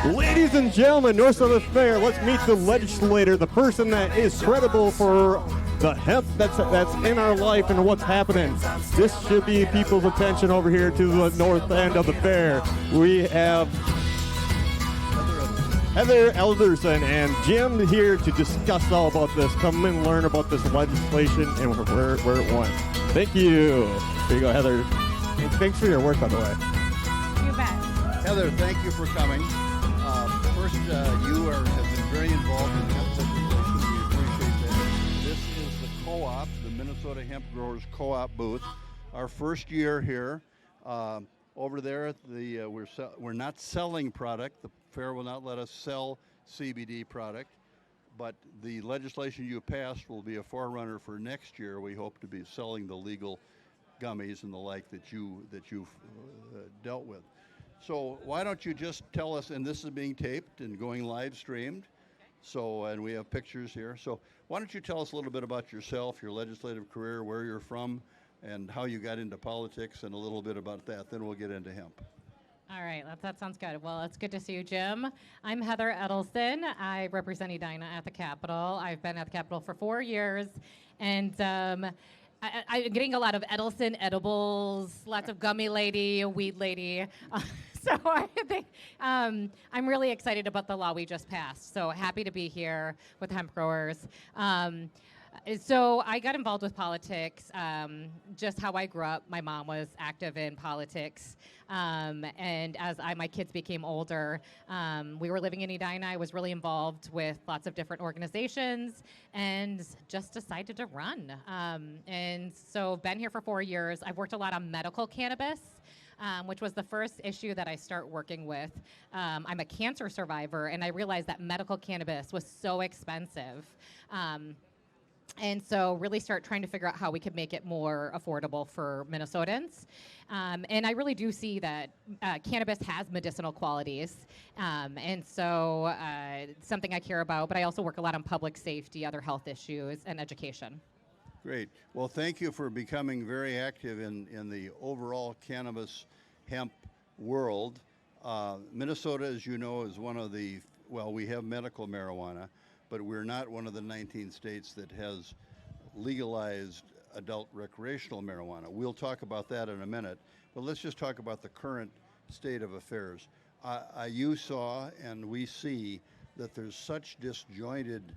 Ladies and gentlemen, North Southern Fair, let's meet the legislator, the person that is credible for the hemp that's in our life and what's happening. This should be people's attention over here to the north end of the fair. We have Heather Edelson and Jim here to discuss all about this. Come and learn about this legislation and where it went. Thank you. Here you go, Heather. And thanks for your work, by the way. You bet. Heather, thank you for coming. First, you have been very involved in hemp legislation. We appreciate that. This is the co-op, the Minnesota Hemp Growers Co-op booth. Our first year here. Over there, we're not selling product. The fair will not let us sell CBD product, but the legislation you passed will be a forerunner for next year. We hope to be selling the legal gummies and the like that you've dealt with. So why don't you just tell us, and this is being taped and going live streamed, so, and we have pictures here. So why don't you tell us a little bit about yourself, your legislative career, where you're from, and how you got into politics, and a little bit about that. Then we'll get into hemp. All right, that sounds good. Well, it's good to see you, Jim. I'm Heather Edelson. I represent Edina at the Capitol. I've been at the Capitol for 4 years, and I'm getting a lot of Edelson edibles, lots of gummy lady, weed lady. So I think I'm really excited about the law we just passed. So happy to be here with hemp growers. So I got involved with politics, just how I grew up. My mom was active in politics. And as my kids became older, we were living in Edina. I was really involved with lots of different organizations and just decided to run. And so been here for 4 years. I've worked a lot on medical cannabis. Which was the first issue that I start working with. I'm a cancer survivor, and I realized that medical cannabis was so expensive. And so really start trying to figure out how we could make it more affordable for Minnesotans. And I really do see that cannabis has medicinal qualities. And so it's something I care about, but I also work a lot on public safety, other health issues, and education. Great. Well, thank you for becoming very active in the overall cannabis hemp world. Minnesota, as you know, is one of the, well, we have medical marijuana, but we're not one of the 19 states that has legalized adult recreational marijuana. We'll talk about that in a minute, but let's just talk about the current state of affairs. You saw and we see that there's such disjointed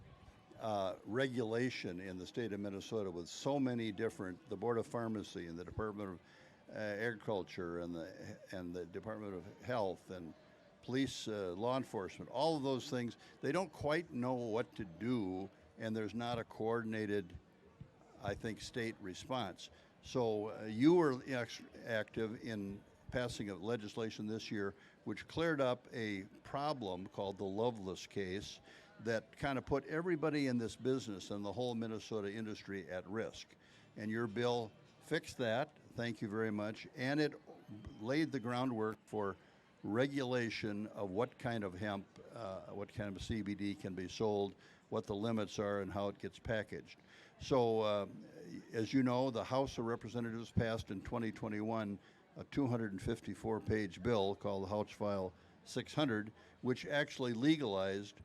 regulation in the state of Minnesota with so many different, the Board of Pharmacy and the Department of Agriculture and the Department of Health and police, law enforcement, all of those things, they don't quite know what to do, and there's not a coordinated, I think, state response. So you were active in passing of legislation this year which cleared up a problem called the Loveless case that kind of put everybody in this business and the whole Minnesota industry at risk. And your bill fixed that, thank you very much, and it laid the groundwork for regulation of what kind of hemp, what kind of CBD can be sold, what the limits are, and how it gets packaged. So, as you know, the House of Representatives passed in 2021 a 254-page bill called the House File 600, which actually legalized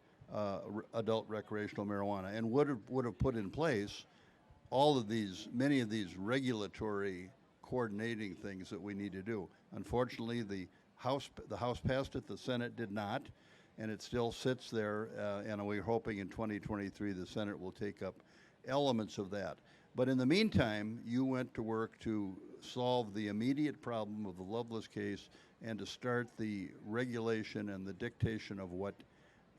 adult recreational marijuana and would have put in place all of these, many of these regulatory coordinating things that we need to do. Unfortunately, the House passed it, the Senate did not, and it still sits there, and we're hoping in 2023 the Senate will take up elements of that. But in the meantime, you went to work to solve the immediate problem of the Loveless case and to start the regulation and the dictation of what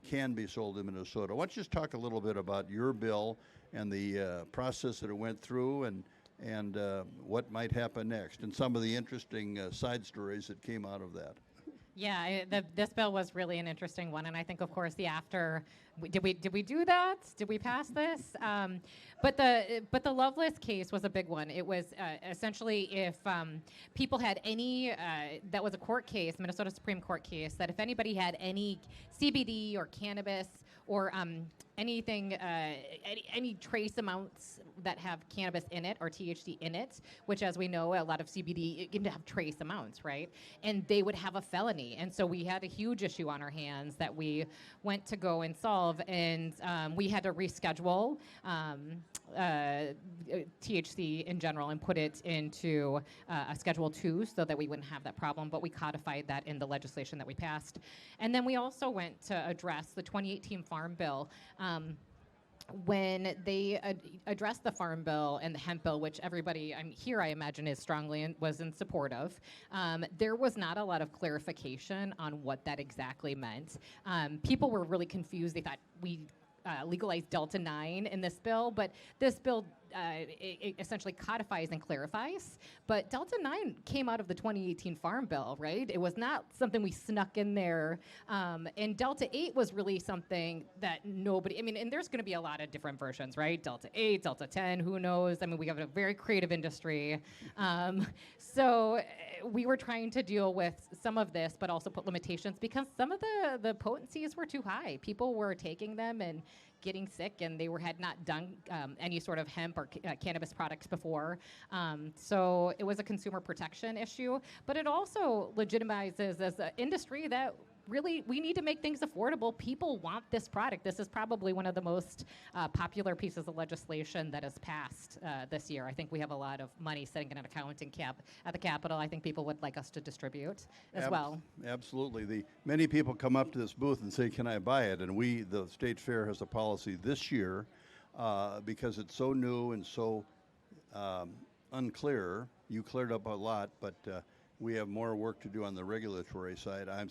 can be sold in Minnesota. Why don't you just talk a little bit about your bill and the process that it went through and what might happen next and some of the interesting side stories that came out of that. Yeah, this bill was really an interesting one, and I think, of course, did we do that? Did we pass this? But the Loveless case was a big one. It was essentially if people had any, that was a court case, Minnesota Supreme Court case, that if anybody had any CBD or cannabis or anything, any trace amounts that have cannabis in it or THC in it, which, as we know, a lot of CBD it can have trace amounts, right? And they would have a felony. And so we had a huge issue on our hands that we went to go and solve, and we had to reschedule THC in general and put it into a Schedule 2 so that we wouldn't have that problem, but we codified that in the legislation that we passed. And then we also went to address the 2018 Farm Bill. When they addressed the Farm Bill and the Hemp Bill, which everybody here, I imagine, is strongly was in support of, there was not a lot of clarification on what that exactly meant. People were really confused. They thought we legalized Delta 9 in this bill, but this bill it essentially codifies and clarifies. But Delta 9 came out of the 2018 Farm Bill, right? It was not something we snuck in there. And Delta 8 was really something that nobody, I mean, and there's going to be a lot of different versions, right? Delta 8, Delta 10, who knows? I mean, we have a very creative industry. So we were trying to deal with some of this, but also put limitations because some of the potencies were too high. People were taking them and getting sick, and they had not done any sort of hemp or cannabis products before. So it was a consumer protection issue, but it also legitimizes as an industry that really we need to make things affordable. People want this product. This is probably one of the most popular pieces of legislation that has passed this year. I think we have a lot of money sitting in an account at the Capitol. I think people would like us to distribute as well. Absolutely. Many people come up to this booth and say, can I buy it? And the State Fair has a policy this year because it's so new and so unclear. You cleared up a lot, but we have more work to do on the regulatory side. I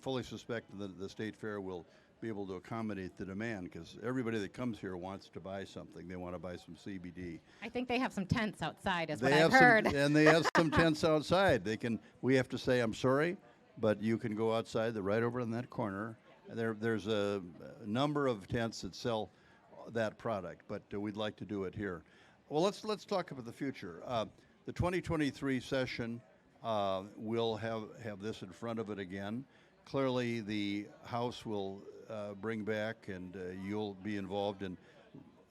fully suspect that the State Fair will be able to accommodate the demand because everybody that comes here wants to buy something. They want to buy some CBD. I think they have some tents outside, is what I've heard. And they have some tents outside. We have to say, I'm sorry, but you can go outside, right over in that corner. There's a number of tents that sell that product, but we'd like to do it here. Well, let's talk about the future. The 2023 session we'll have this in front of it again. Clearly, the House will bring back, and you'll be involved in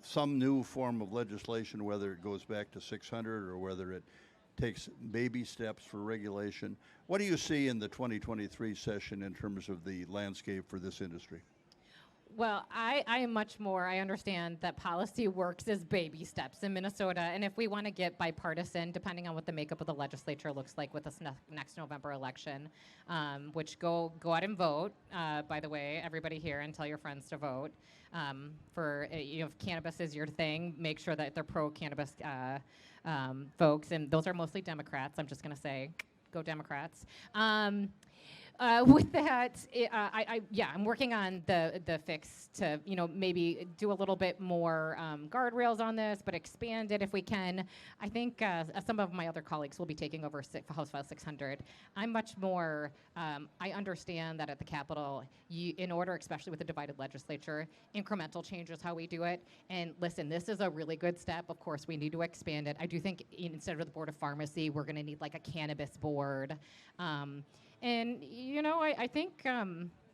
some new form of legislation, whether it goes back to 600 or whether it takes baby steps for regulation. What do you see in the 2023 session in terms of the landscape for this industry? Well, I am much more, I understand that policy works as baby steps in Minnesota, and if we want to get bipartisan, depending on what the makeup of the legislature looks like with this next November election, which go out and vote, by the way, everybody here, and tell your friends to vote. If cannabis is your thing, make sure that they're pro-cannabis folks, and those are mostly Democrats, I'm just going to say, go Democrats. With that, I'm working on the fix to maybe do a little bit more guardrails on this, but expand it if we can. I think some of my other colleagues will be taking over House File 600. I'm much more. I understand that at the Capitol, in order, especially with the divided legislature, incremental change is how we do it. And listen, this is a really good step. Of course, we need to expand it. I do think instead of the Board of Pharmacy, we're going to need like a cannabis board. And, I think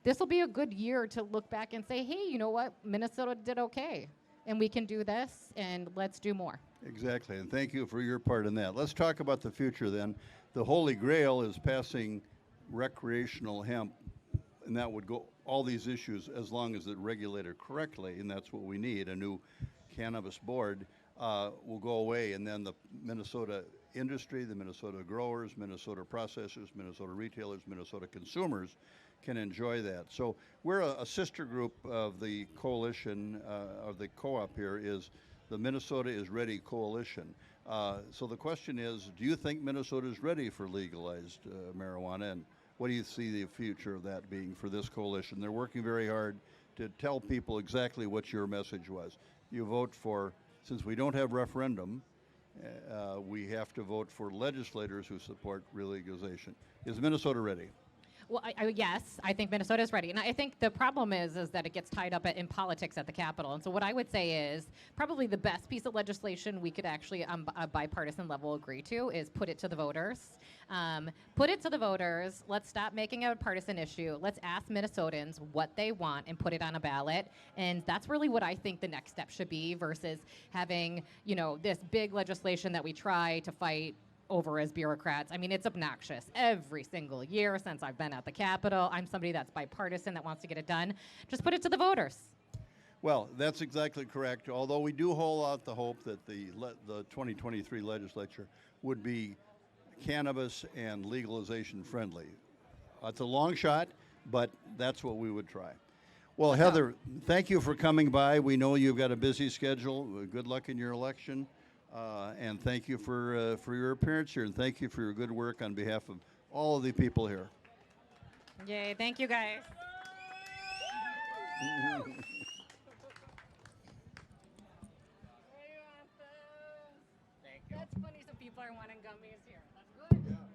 this will be a good year to look back and say, hey, you know what? Minnesota did okay. And we can do this, and let's do more. Exactly, and thank you for your part in that. Let's talk about the future then. The Holy Grail is passing recreational hemp, and that would go all these issues as long as it's regulated correctly, and that's what we need. A new cannabis board will go away, and then the Minnesota industry, the Minnesota growers, Minnesota processors, Minnesota retailers, Minnesota consumers can enjoy that. So we're a sister group of the coalition, of the co-op here is the Minnesota is Ready Coalition. So the question is, do you think Minnesota is ready for legalized marijuana, and what do you see the future of that being for this coalition? They're working very hard to tell people exactly what your message was. You vote for, since we don't have referendum, we have to vote for legislators who support legalization. Is Minnesota ready? Well, yes, I think Minnesota is ready, and I think the problem is that it gets tied up in politics at the Capitol. And so, what I would say is probably the best piece of legislation we could actually, on a bipartisan level, agree to is put it to the voters. Put it to the voters. Let's stop making it a partisan issue. Let's ask Minnesotans what they want and put it on a ballot. And that's really what I think the next step should be, versus having this big legislation that we try to fight over as bureaucrats. I mean, it's obnoxious. Every single year since I've been at the Capitol, I'm somebody that's bipartisan that wants to get it done. Just put it to the voters. Well, that's exactly correct. Although we do hold out the hope that the 2023 legislature would be cannabis and legalization friendly. It's a long shot, but that's what we would try. Well, Heather, thank you for coming by. We know you've got a busy schedule. Good luck in your election. And thank you for your appearance here, and thank you for your good work on behalf of all of the people here. Yay, thank you guys. That's funny, some people are wanting gummies here. That's good. Yeah.